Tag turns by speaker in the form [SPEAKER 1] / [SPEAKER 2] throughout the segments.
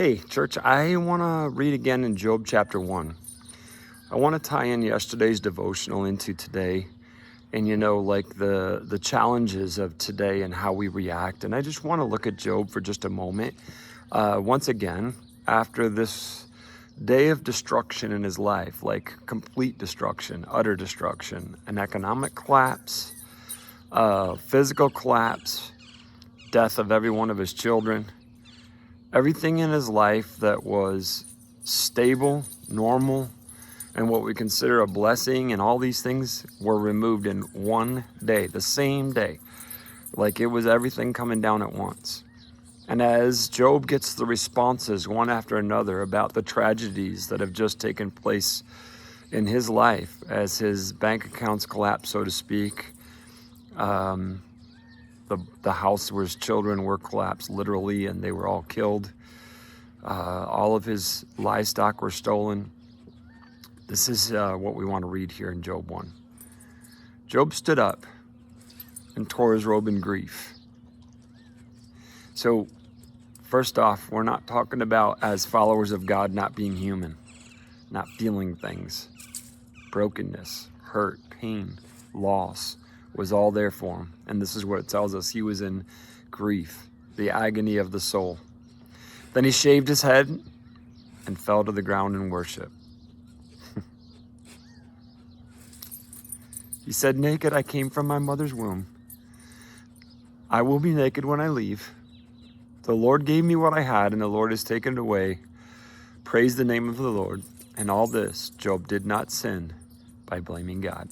[SPEAKER 1] Hey, church, I want to read again in Job chapter 1. I want to tie in yesterday's devotional into today and, like the challenges of today and how we react. And I just want to look at Job for just a moment. Once again, after this day of destruction in his life, like complete destruction, utter destruction, an economic collapse, physical collapse, death of every one of his children, everything in his life that was stable, normal, and what we consider a blessing, and all these things were removed in one day, the same day. Like it was everything coming down at once. And as Job gets the responses one after another about the tragedies that have just taken place in his life, as his bank accounts collapse, so to speak, the house where his children were collapsed literally and they were all killed. All of his livestock were stolen. This is what we want to read here in Job 1. Job stood up and tore his robe in grief. So first off, we're not talking about, as followers of God, not being human, not feeling things. Brokenness, hurt, pain, loss was all there for him. And this is what it tells us. He was in grief, the agony of the soul. Then he shaved his head and fell to the ground in worship. He said, "Naked I came from my mother's womb. I will be naked when I leave. The Lord gave me what I had, and the Lord has taken it away. Praise the name of the Lord." And all this, Job did not sin by blaming God.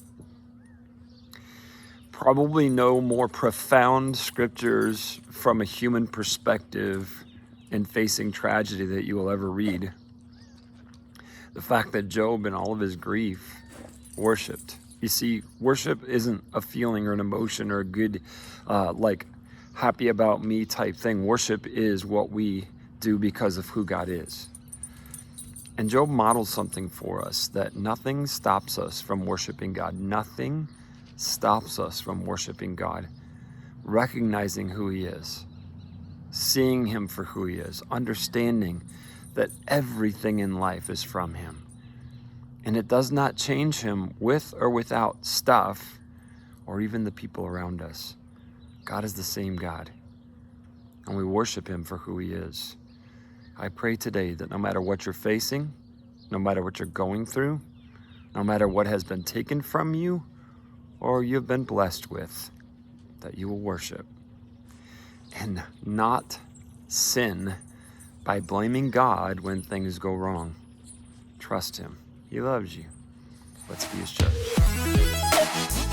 [SPEAKER 1] Probably no more profound scriptures from a human perspective in facing tragedy that you will ever read. The fact that Job, in all of his grief, worshiped. You see, worship isn't a feeling or an emotion or a good, like, happy about me type thing. Worship is what we do because of who God is. And Job models something for us, that nothing stops us from worshiping God. Nothing stops us from worshiping God, recognizing who he is, seeing him for who he is, understanding that everything in life is from him. And it does not change him with or without stuff or even the people around us. God is the same God, and we worship him for who he is. I pray today that no matter what you're facing, no matter what you're going through, no matter what has been taken from you or you've been blessed with, that you will worship and not sin by blaming God when things go wrong. Trust him. He loves you. Let's be his church.